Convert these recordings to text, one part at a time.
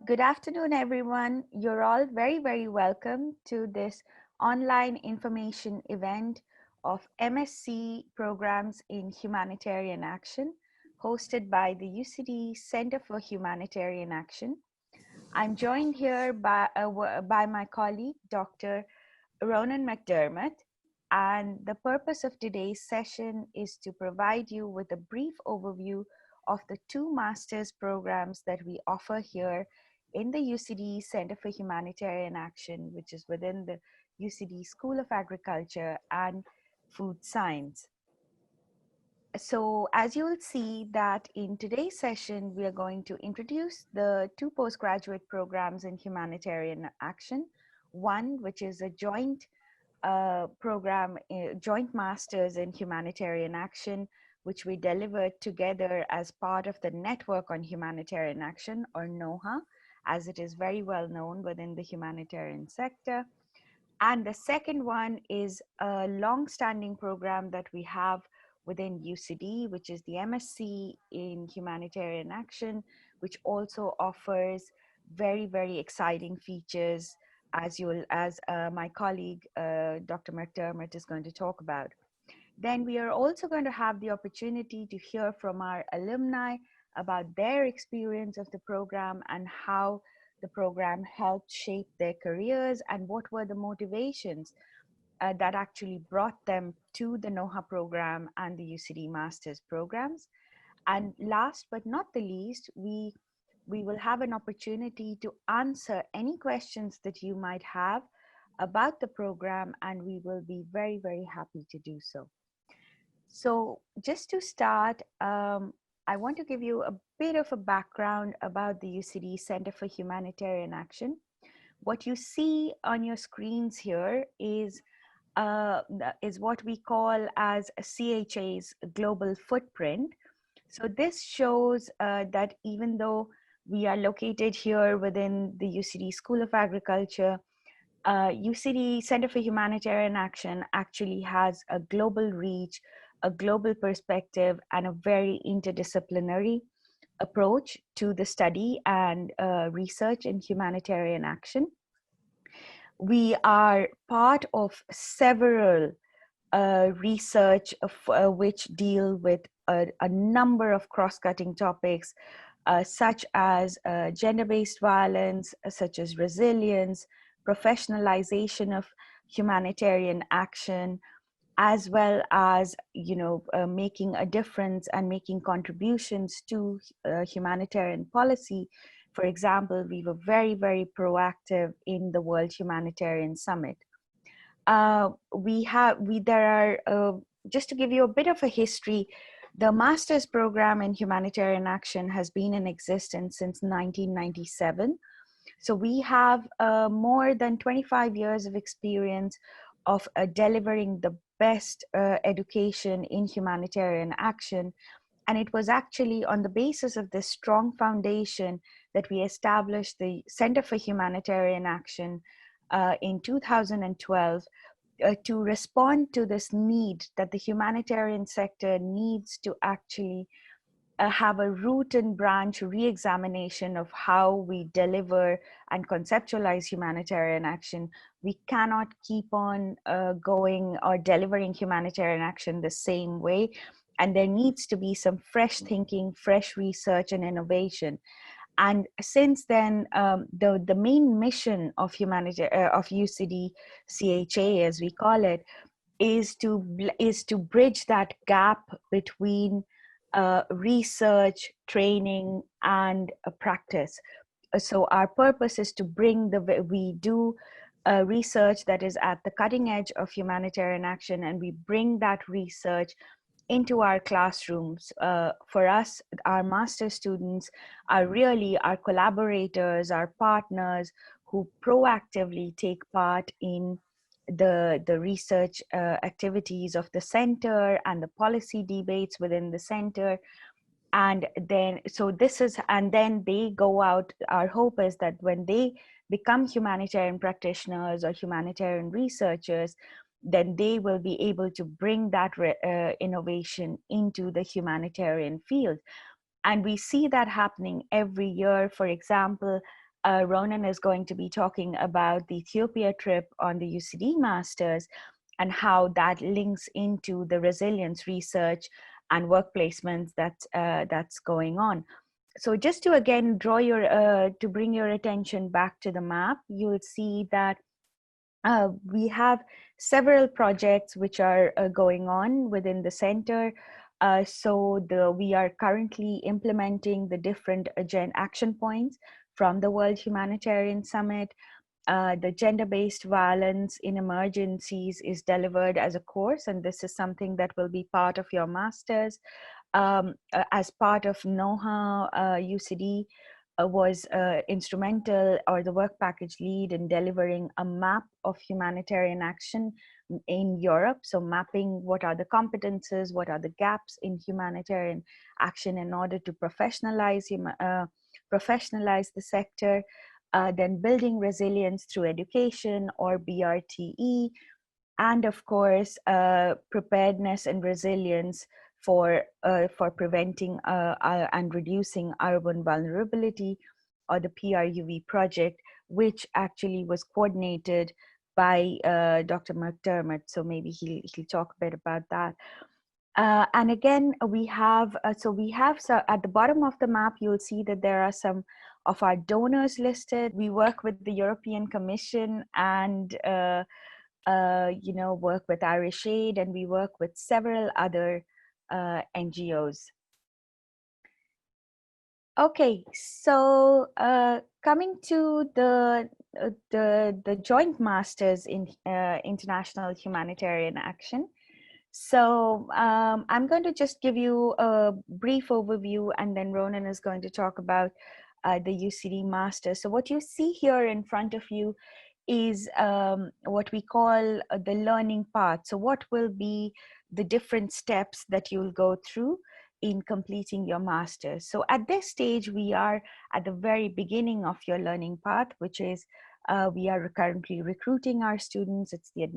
Good afternoon, everyone. You're all very welcome to this online information event of MSc Programs in Humanitarian Action, hosted by the UCD Center for Humanitarian Action. I'm joined here by my colleague, Dr. Ronan McDermott, and the purpose of today's session is to provide you with a brief overview of the two master's programs that we offer here in the UCD Center for Humanitarian Action, which is within the UCD School of Agriculture and Food Science. So as you will see that in today's session, we are going to introduce the two postgraduate programs in humanitarian action. One, which is a joint program, joint masters in humanitarian action, which we delivered together as part of the Network on Humanitarian Action, or NOHA, as it is very well known within the humanitarian sector. And the second one is a long-standing program that we have within UCD, which is the MSc in Humanitarian Action, which also offers very exciting features, as my colleague, Dr. McDermott, is going to talk about. Then we are also going to have the opportunity to hear from our alumni about their experience of the program and how the program helped shape their careers and what were the motivations that actually brought them to the NOHA program and the UCD Masters programs. And last but not the least, we will have an opportunity to answer any questions that you might have about the program, and we will be very happy to do so. So just to start, I want to give you a bit of a background about the UCD Center for Humanitarian Action. What you see on your screens here is what we call as CHA's global footprint. So this shows that even though we are located here within the UCD School of Agriculture, UCD Center for Humanitarian Action actually has a global reach, a global perspective, and a very interdisciplinary approach to the study and research in humanitarian action. We are part of several research which deal with a number of cross-cutting topics, such as gender-based violence, such as resilience, professionalization of humanitarian action, as well as making a difference and making contributions to humanitarian policy. For example, we were very proactive in the World Humanitarian Summit. Just to give you a bit of a history, the master's program in humanitarian action has been in existence since 1997. So we have more than 25 years of experience of delivering the best education in humanitarian action. And it was actually on the basis of this strong foundation that we established the Center for Humanitarian Action in 2012 to respond to this need that the humanitarian sector needs to actually have a root and branch re-examination of how we deliver and conceptualize humanitarian action. We cannot keep on going or delivering humanitarian action the same way. And there needs to be some fresh thinking, fresh research and innovation. And since then, the main mission of UCD CHA, as we call it, is to bridge that gap between research, training, and practice. So our purpose is to bring we do research that is at the cutting edge of humanitarian action, and we bring that research into our classrooms. For us, our master students are really our collaborators, our partners who proactively take part in the research activities of the center and the policy debates within the center. And then they go out. Our hope is that when they become humanitarian practitioners or humanitarian researchers, then they will be able to bring that innovation into the humanitarian field. And we see that happening every year. For example, Ronan is going to be talking about the Ethiopia trip on the UCD Masters and how that links into the resilience research and work placements that's going on. So just to again to bring your attention back to the map, you will see that we have several projects which are going on within the center. We are currently implementing the different action points from the World Humanitarian Summit. The gender-based violence in emergencies is delivered as a course, and this is something that will be part of your master's. As part of NOHA, UCD was instrumental, or the work package lead, in delivering a map of humanitarian action in Europe. So mapping what are the competences, what are the gaps in humanitarian action in order to professionalize the sector. Then building resilience through education, or BRTE, and of course preparedness and resilience for preventing and reducing urban vulnerability, or the PRUV project, which actually was coordinated by Dr. McDermott. So maybe he'll talk a bit about that. And again, we have so at the bottom of the map, you'll see that there are some of our donors listed. We work with the European Commission and work with Irish Aid, and we work with several other NGOs. Okay, so coming to the joint masters in international humanitarian action. So I'm going to just give you a brief overview, and then Ronan is going to talk about the UCD Masters. So what you see here in front of you is what we call the learning path. So what will be the different steps that you'll go through in completing your master's? So at this stage, we are at the very beginning of your learning path, which is we are currently recruiting our students. It's the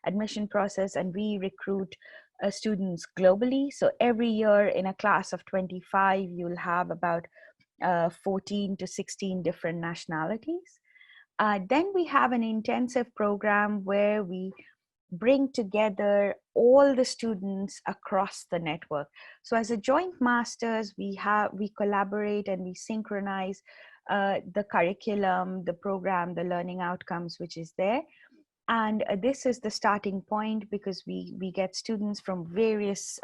admission process, and we recruit students globally. So every year in a class of 25, you'll have about 14 to 16 different nationalities. Then we have an intensive program where we bring together all the students across the network. So as a joint masters, we collaborate and we synchronize the curriculum, the program, the learning outcomes, which is there. And this is the starting point, because we get students from various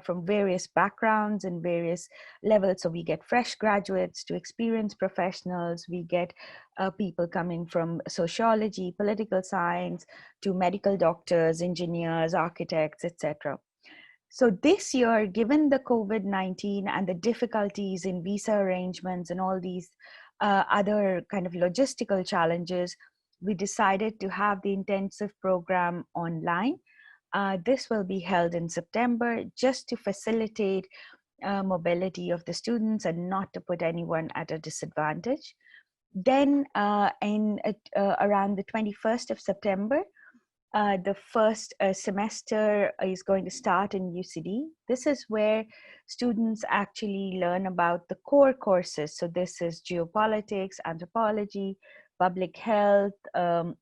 from various backgrounds and various levels. So we get fresh graduates to experienced professionals. We get people coming from sociology, political science, to medical doctors, engineers, architects, etc. So this year, given the COVID-19 and the difficulties in visa arrangements and all these other kind of logistical challenges, we decided to have the intensive program online. This will be held in September, just to facilitate mobility of the students and not to put anyone at a disadvantage. Then around the 21st of September, the first semester is going to start in UCD. This is where students actually learn about the core courses. So this is geopolitics, anthropology, public health,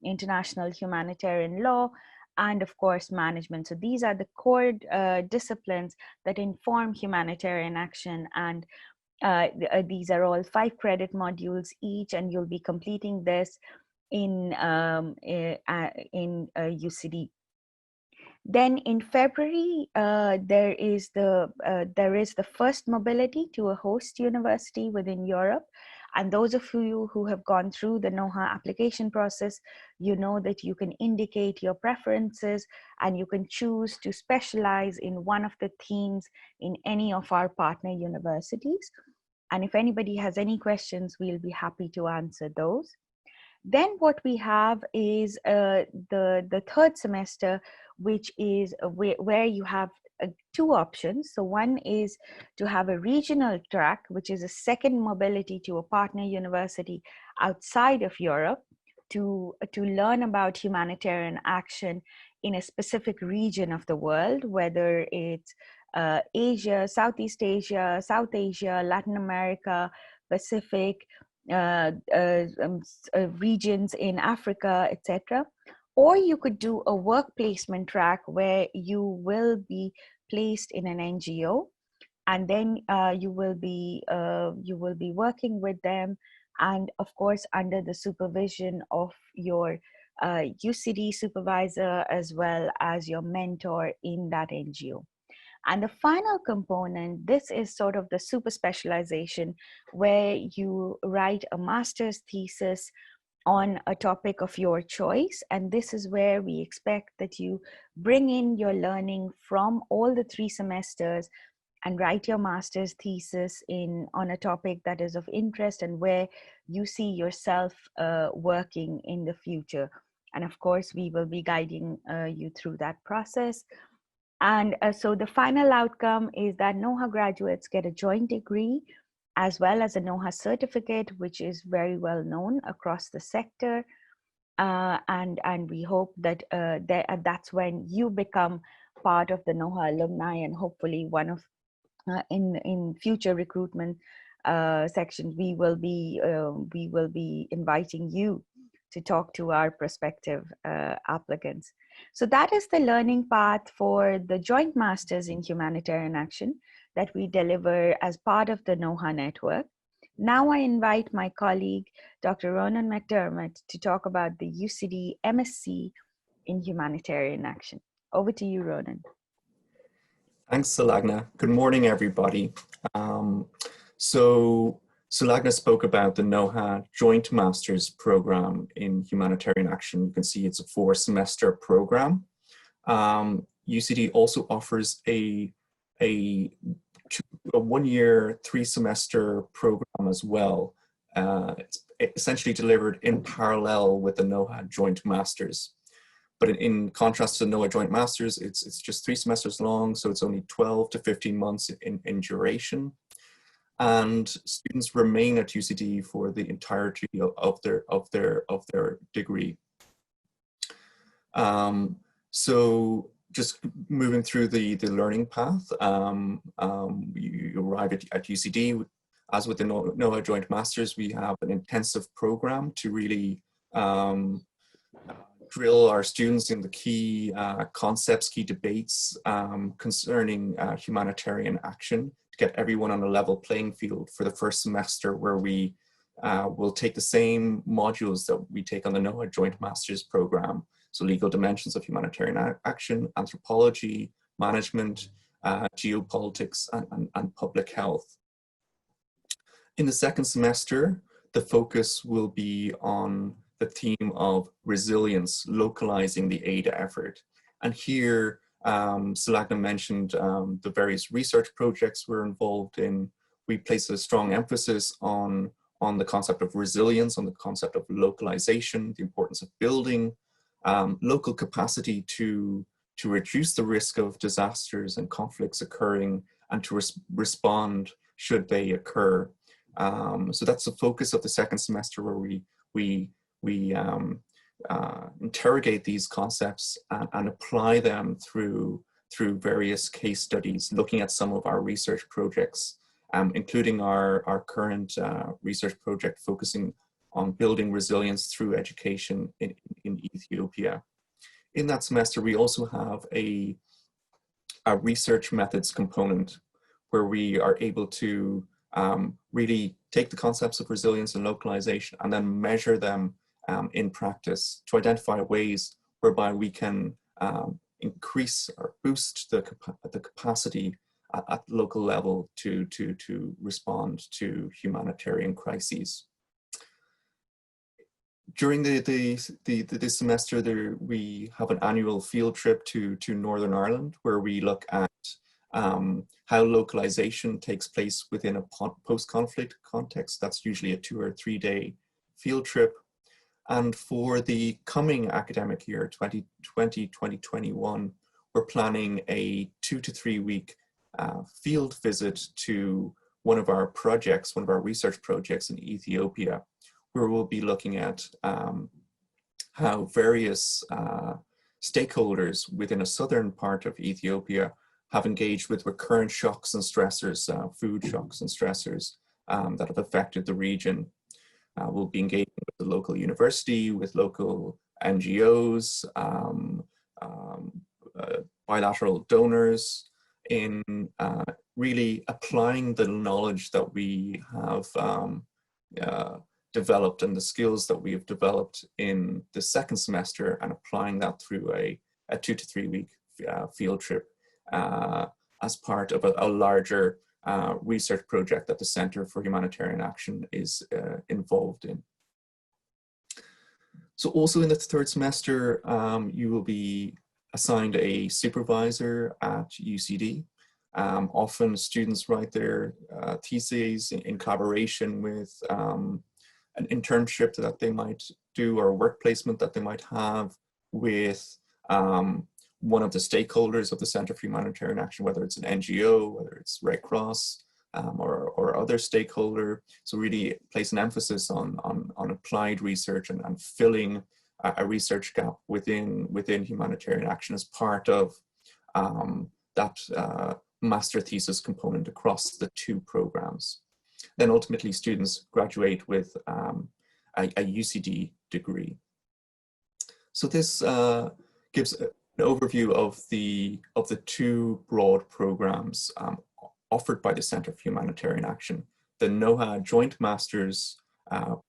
international humanitarian law, and of course, management. So these are the core disciplines that inform humanitarian action. And these are all 5 credit modules each, and you'll be completing this in UCD. Then in February, there is the first mobility to a host university within Europe. And those of you who have gone through the NOHA application process, you know that you can indicate your preferences and you can choose to specialize in one of the themes in any of our partner universities. And if anybody has any questions, we'll be happy to answer those. Then what we have is the third semester, which is where you have 2 options. So one is to have a regional track, which is a second mobility to a partner university outside of Europe to learn about humanitarian action in a specific region of the world, whether it's Asia, Southeast Asia, South Asia, Latin America, Pacific, regions in Africa, etc. Or you could do a work placement track where you will be placed in an NGO, and then you will be working with them, and of course under the supervision of your UCD supervisor as well as your mentor in that NGO. And the final component, this is sort of the super specialization, where you write a master's thesis on a topic of your choice. And this is where we expect that you bring in your learning from all the 3 semesters and write your master's thesis on a topic that is of interest and where you see yourself working in the future. And of course, we will be guiding you through that process. And so the final outcome is that NOHA graduates get a joint degree as well as a NOHA certificate, which is very well known across the sector. And we hope that that's when you become part of the NOHA alumni, and hopefully one of in future recruitment sections, we will be inviting you to talk to our prospective applicants. So that is the learning path for the Joint Masters in Humanitarian Action that we deliver as part of the NOHA network. Now I invite my colleague, Dr. Ronan McDermott, to talk about the UCD MSc in Humanitarian Action. Over to you, Ronan. Thanks, Sulagna. Good morning, everybody. So Sulagna spoke about the NOHA Joint Masters Program in Humanitarian Action. You can see it's a 4-semester program. UCD also offers a 1-year, 3-semester program as well. It's essentially delivered in parallel with the NOHA Joint Masters. But in contrast to the NOHA Joint Masters, it's just 3 semesters long, so it's only 12 to 15 months in duration. And students remain at UCD for the entirety of their degree. So just moving through the learning path, you arrive at UCD. As with the NOHA Joint Masters, we have an intensive program to really drill our students in the key concepts, key debates concerning humanitarian action, to get everyone on a level playing field for the first semester, where we will take the same modules that we take on the NOHA Joint Masters program. So legal dimensions of humanitarian action, anthropology, management, geopolitics, and public health. In the second semester, the focus will be on the theme of resilience, localizing the aid effort. And here, Sulagna mentioned the various research projects we're involved in. We place a strong emphasis on the concept of resilience, on the concept of localization, the importance of building local capacity to reduce the risk of disasters and conflicts occurring, and to respond should they occur. So that's the focus of the second semester, where we interrogate these concepts and apply them through various case studies, looking at some of our research projects, including our current research project focusing on building resilience through education in Ethiopia. In that semester, we also have a research methods component, where we are able to really take the concepts of resilience and localization and then measure them in practice to identify ways whereby we can increase or boost the capacity at the local level to respond to humanitarian crises. During this semester, we have an annual field trip to Northern Ireland, where we look at how localization takes place within a post-conflict context. That's usually a 2 or 3 day field trip. And for the coming academic year, 2020-2021, we're planning a 2 to 3 week field visit to one of our projects, one of our research projects in Ethiopia, where we'll be looking at how various stakeholders within a southern part of Ethiopia have engaged with recurrent shocks and stressors, food shocks and stressors, that have affected the region. We'll be engaging with the local university, with local NGOs, bilateral donors in really applying the knowledge that we have developed and the skills that we have developed in the second semester, and applying that through a 2 to 3 week field trip as part of a larger research project that the Center for Humanitarian Action is involved in. So also in the third semester, you will be assigned a supervisor at UCD. Often students write their theses in collaboration with an internship that they might do, or a work placement that they might have with one of the stakeholders of the Center for Humanitarian Action, whether it's an NGO, whether it's Red Cross, or other stakeholder. So really place an emphasis on applied research and filling a research gap within humanitarian action as part of that master thesis component across the 2 programs. Then ultimately students graduate with a UCD degree. So this gives an overview of the 2 broad programs offered by the Center for Humanitarian Action. The NOHA Joint Masters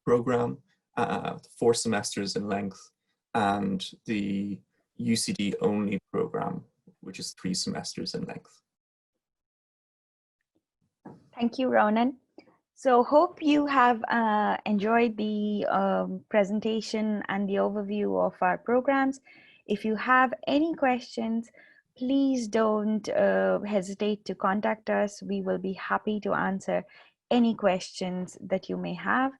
program, 4 semesters in length, and the UCD only program, which is 3 semesters in length. Thank you, Ronan. So hope you have enjoyed the presentation and the overview of our programs. If you have any questions, please don't hesitate to contact us. We will be happy to answer any questions that you may have.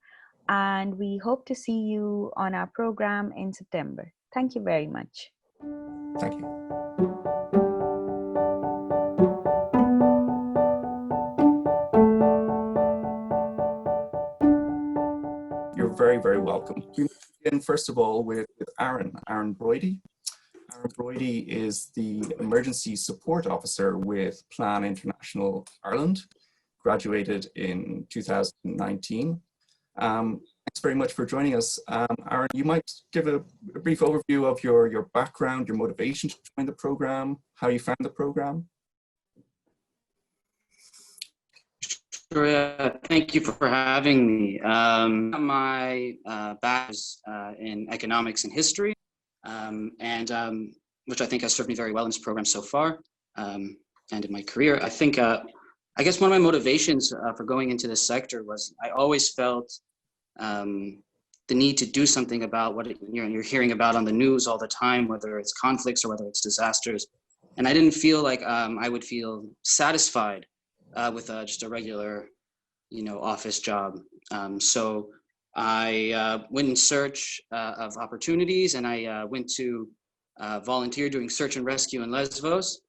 And we hope to see you on our program in September. Thank you very much. Thank you. You're very, very welcome. We begin first of all with Aaron Broidy. Aaron Broidy is the Emergency Support Officer with Plan International Ireland, graduated in 2019. Thanks very much for joining us. Aaron, you might give a brief overview of your background, your motivation to join the program, how you found the program. Sure, thank you for having me. My bachelor's in economics and history, which I think has served me very well in this program so far, and in my career. I think, I guess one of my motivations for going into this sector was I always felt the need to do something about what you're hearing about on the news all the time, whether it's conflicts or whether it's disasters. And I didn't feel like I would feel satisfied with just a regular, office job. So I went in search of opportunities, and I went to volunteer doing search and rescue in Lesbos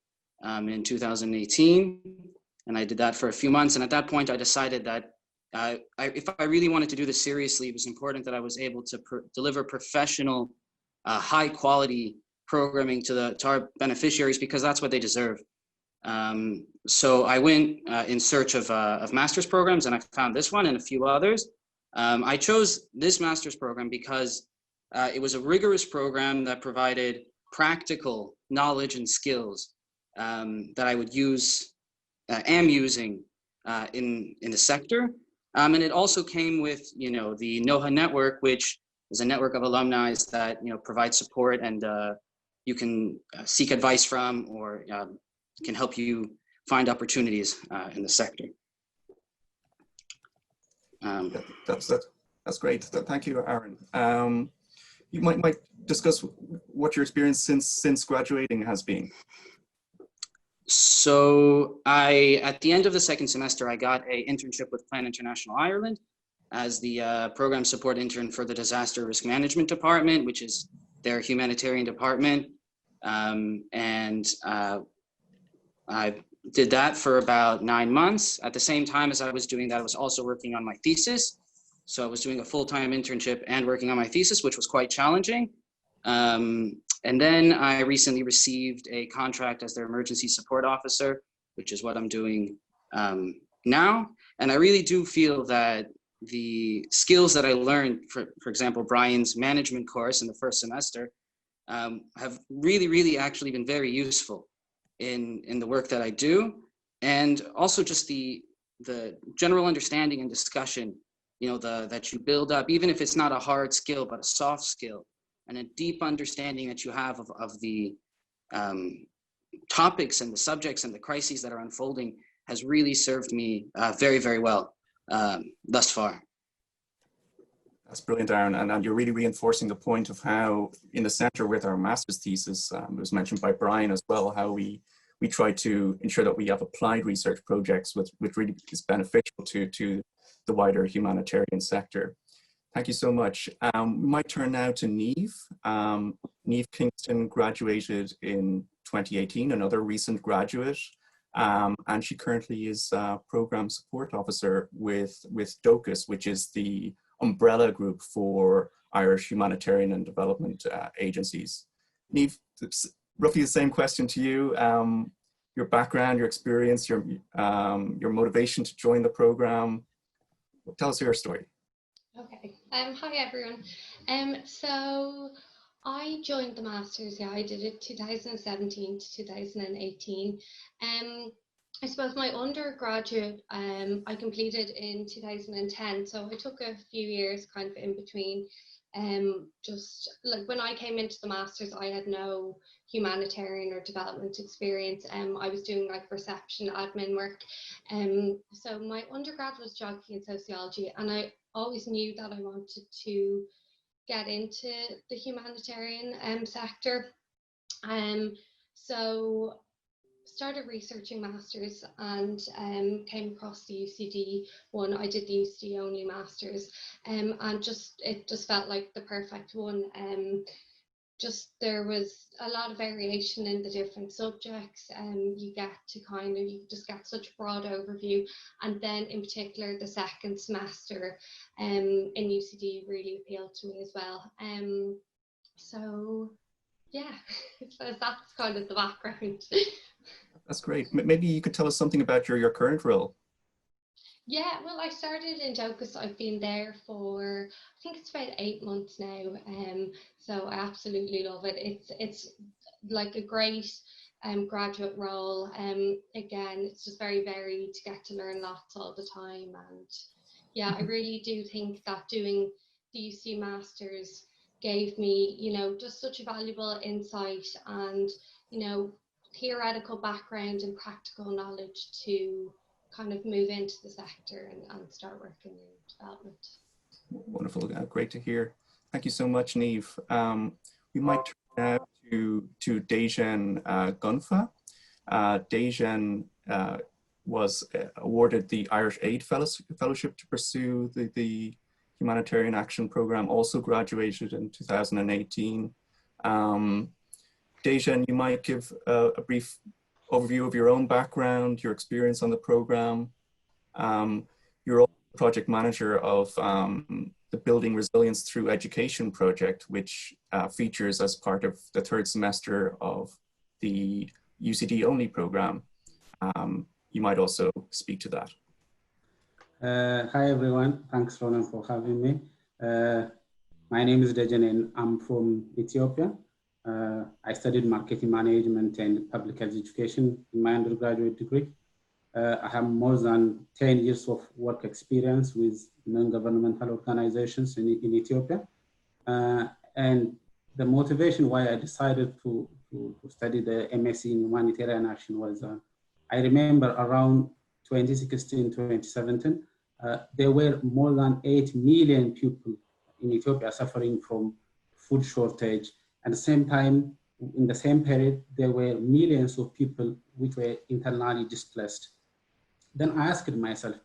in 2018. And I did that for a few months. And at that point, I decided that if I really wanted to do this seriously, it was important that I was able to deliver professional, high quality programming to our beneficiaries, because that's what they deserve. So I went in search of master's programs, and I found this one and a few others. I chose this master's program because it was a rigorous program that provided practical knowledge and skills that I would use, am using in the sector. And it also came with, the NOHA network, which is a network of alumni that, provide support, and you can seek advice from, or can help you find opportunities in the sector. That's great. Thank you, Aaron. You might discuss what your experience since graduating has been. So at the end of the second semester, I got an internship with Plan International Ireland as the program support intern for the Disaster Risk Management Department, which is their humanitarian department. I did that for about 9 months. At the same time as I was doing that, I was also working on my thesis. So I was doing a full-time internship and working on my thesis, which was quite challenging. And then I recently received a contract as their emergency support officer, which is what I'm doing now. And I really do feel that the skills that I learned, for example, Brian's management course in the first semester, have really actually been very useful in the work that I do. And also just the general understanding and discussion, that you build up, even if it's not a hard skill, but a soft skill, and a deep understanding that you have of the topics and the subjects and the crises that are unfolding has really served me very well thus far. That's brilliant, Aaron. And you're really reinforcing the point of how in the center with our master's thesis, it was mentioned by Brian as well, how we try to ensure that we have applied research projects which really is beneficial to the wider humanitarian sector. Thank you so much. We might turn now to Niamh. Niamh Kingston graduated in 2018, another recent graduate. And she currently is a program support officer with DOCUS, which is the umbrella group for Irish humanitarian and development agencies. Niamh, roughly the same question to you. Your background, your experience, your motivation to join the program. Tell us your story. Okay. Hi everyone. So I joined the Masters. Yeah, I did it 2017 to 2018. I suppose my undergraduate I completed in 2010, so I took a few years kind of in between. Just like when I came into the Masters, I had no humanitarian or development experience. I was doing like reception admin work. So my undergrad was geography and sociology, and I always knew that I wanted to get into the humanitarian sector. So started researching masters and came across the UCD one. I did the UCD only masters, and it just felt like the perfect one. Just there was a lot of variation in the different subjects, and you just get such a broad overview. And then in particular the second semester in UCD really appealed to me as well. So yeah, so that's kind of the background. That's great. Maybe you could tell us something about your current role. Yeah, well, I started in DOCUS. I've been there for, I think it's about 8 months now. So I absolutely love it. It's like a great graduate role. Again, it's just very varied. To get to learn lots all the time. And yeah, I really do think that doing the UC Masters gave me, just such a valuable insight and, theoretical background and practical knowledge to kind of move into the sector and start working in development. Wonderful, great to hear. Thank you so much, Niamh. We might turn now to Dejan Gunfa. Dejan was awarded the Irish Aid Fellowship to pursue the Humanitarian Action Program, also graduated in 2018. Dejan, you might give a brief overview of your own background, your experience on the program. You're also project manager of the Building Resilience Through Education project, which features as part of the third semester of the UCD only program. You might also speak to that. Hi everyone, thanks Ronan for having me. My name is Dejan and I'm from Ethiopia. I studied marketing management and public health education in my undergraduate degree. I have more than 10 years of work experience with non-governmental organizations in Ethiopia. And the motivation why I decided to study the MSc in Humanitarian Action was, I remember around 2016, 2017, there were more than 8 million people in Ethiopia suffering from food shortage. At the same time, in the same period, there were millions of people which were internally displaced. Then I asked myself,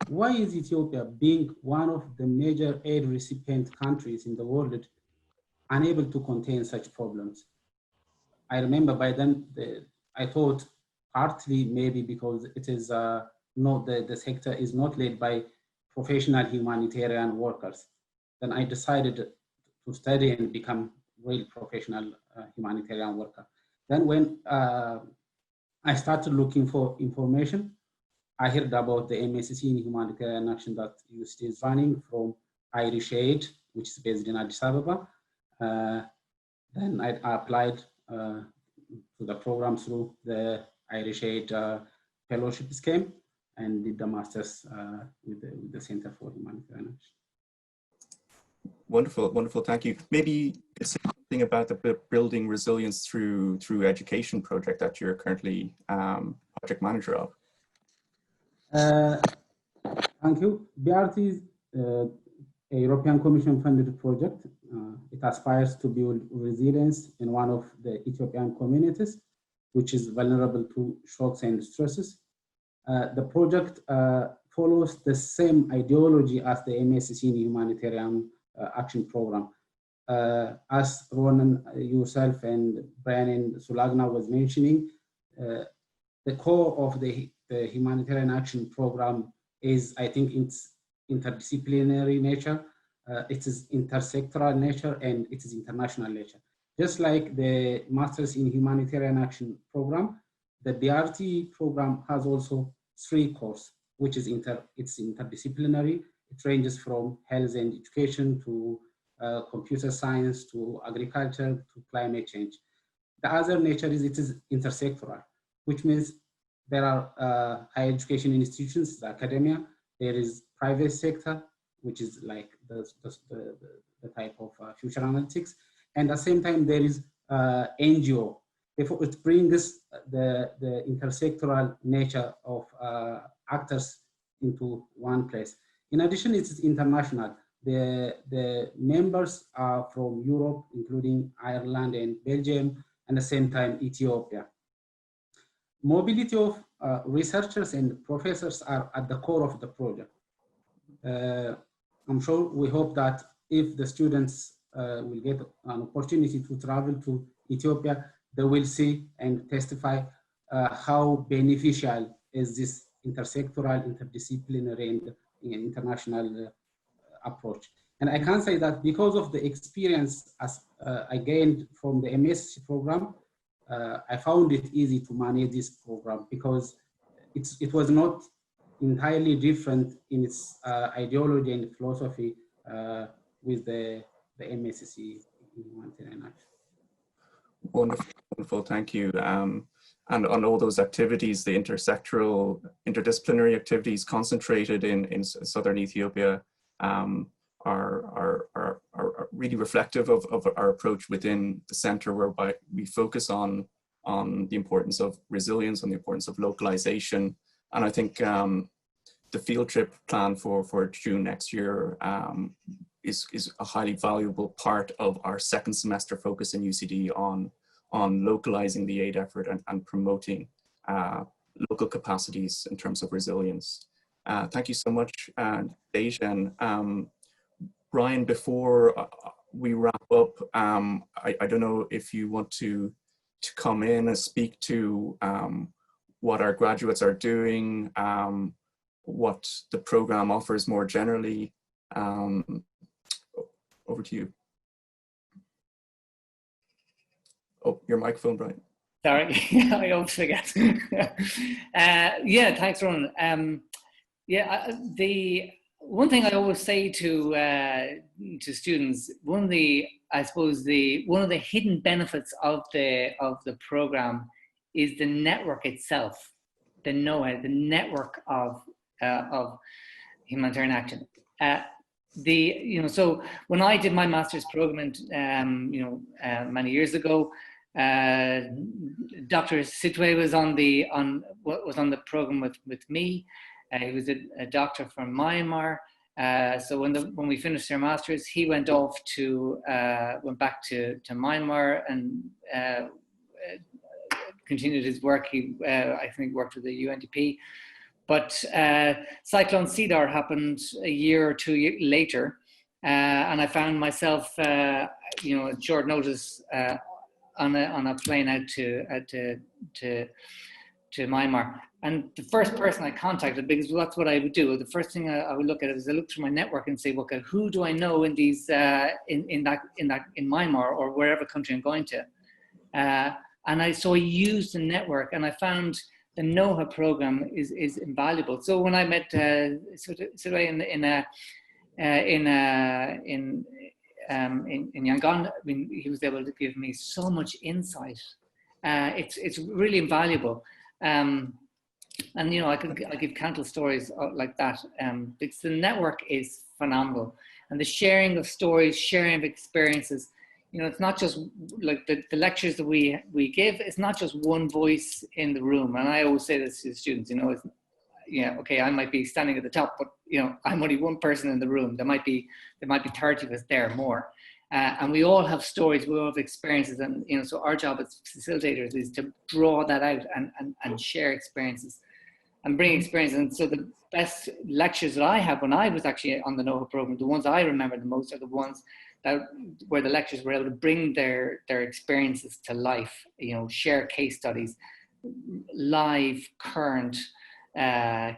why is Ethiopia, being one of the major aid recipient countries in the world, unable to contain such problems? I remember by then, I thought partly maybe because it is not the sector is not led by professional humanitarian workers. Then I decided to study and become real professional humanitarian worker. Then when I started looking for information, I heard about the MSc in Humanitarian Action that UCD is running from Irish Aid, which is based in Addis Ababa. Then I applied to the program through the Irish Aid fellowship scheme and did the master's with the Center for Humanitarian Action. Wonderful, wonderful. Thank you. Maybe you could say something about the Building Resilience Through Education project that you're currently project manager of. Thank you. BRT is a European Commission funded project. It aspires to build resilience in one of the Ethiopian communities, which is vulnerable to shocks and stresses. The project follows the same ideology as the MSc in Humanitarian Action program. As Ronan, yourself, and Brian and Sulagna was mentioning, the core of the Humanitarian Action program is, I think, its interdisciplinary nature, it is intersectoral nature, and it is international nature. Just like the Masters in Humanitarian Action program, the BRT program has also 3 cores, which is it's interdisciplinary. It ranges from health and education to computer science to agriculture to climate change. The other nature is it is intersectoral, which means there are higher education institutions, the academia, there is private sector, which is like the type of future analytics, and at the same time there is NGO. Therefore, it brings the intersectoral nature of actors into one place. In addition, it is international. The members are from Europe, including Ireland and Belgium, and at the same time Ethiopia. Mobility of researchers and professors are at the core of the project. I'm sure we hope that if the students will get an opportunity to travel to Ethiopia, they will see and testify how beneficial is this intersectoral, interdisciplinary, and international approach. And I can say that because of the experience as I gained from the MSc program, I found it easy to manage this program because it was not entirely different in its ideology and philosophy with the MSc in Humanitarian Action. Wonderful, wonderful, thank you. And on all those activities, the intersectoral, interdisciplinary activities concentrated in southern Ethiopia are really reflective of our approach within the center, whereby we focus on the importance of resilience, on the importance of localization. And I think the field trip plan for June next year is a highly valuable part of our second semester focus in UCD on localizing the aid effort and promoting local capacities in terms of resilience. Thank you so much, Dejan. Brian, before we wrap up, I don't know if you want to come in and speak to what our graduates are doing, what the program offers more generally. Over to you. Oh, your microphone, Brian. Sorry, I always forget. Yeah, thanks, Ronan. The one thing I always say to students, one of the hidden benefits of the program is the network itself, the know-how, the network of humanitarian action. So when I did my master's program, many years ago, Dr. Sitwe was on the program with me. He was a doctor from Myanmar. So when we finished our masters, he went off went back to Myanmar and continued his work. He I think worked with the UNDP. But Cyclone Cedar happened a year or two later, and I found myself, at short notice, on a plane out to Myanmar. And the first person I contacted, because that's what I would do, the first thing I would look at is I look through my network and say, okay, who do I know in these in Myanmar or wherever country I'm going to, and so I used the network, and I found the NOHA program is invaluable. So when I met Suraj in Yangon, I mean, he was able to give me so much insight. It's really invaluable. And you know, I give countless stories like that. Because the network is phenomenal, and the sharing of stories, sharing of experiences. You know, it's not just like the lectures that we give. It's not just one voice in the room. And I always say this to the students. You know, it's, yeah, okay, I might be standing at the top, but you know, I'm only one person in the room. There might be 30 of us there more. And we all have stories, we all have experiences, and you know, so our job as facilitators is to draw that out and share experiences and bring experience. And so the best lectures that I had when I was actually on the NOHA program, the ones I remember the most are the ones that where the lecturers were able to bring their experiences to life, you know, share case studies, live, current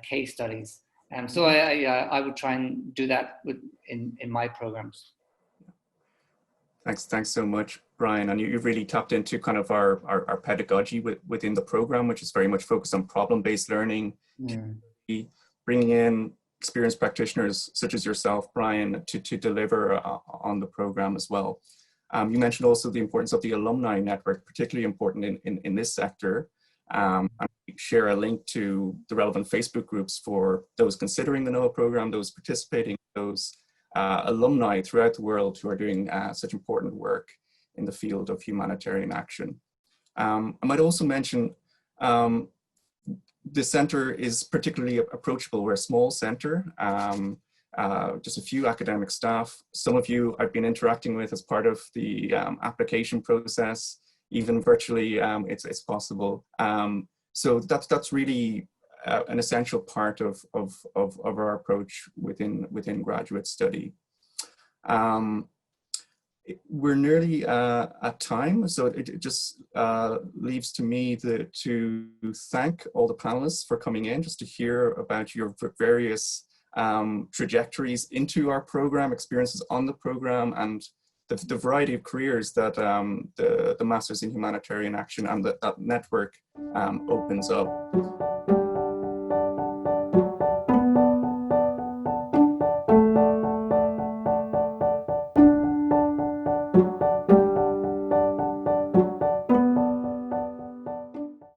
case studies. So I would try and do that in my programs. Thanks so much, Brian. And you've really tapped into kind of our pedagogy within the program, which is very much focused on problem-based learning, bringing in experienced practitioners such as yourself, Brian, to deliver on the program as well. You mentioned also the importance of the alumni network, particularly important in this sector. And share a link to the relevant Facebook groups for those considering the NOHA program, those participating, those alumni throughout the world who are doing such important work in the field of humanitarian action. I might also mention the center is particularly approachable. We're a small center, just a few academic staff. Some of you I've been interacting with as part of the application process, even virtually it's possible. So that's really an essential part of our approach within graduate study. We're nearly at time, so it just leaves to me to thank all the panelists for coming in, just to hear about your various trajectories into our program, experiences on the program, and the variety of careers that the Masters in Humanitarian Action and that network opens up.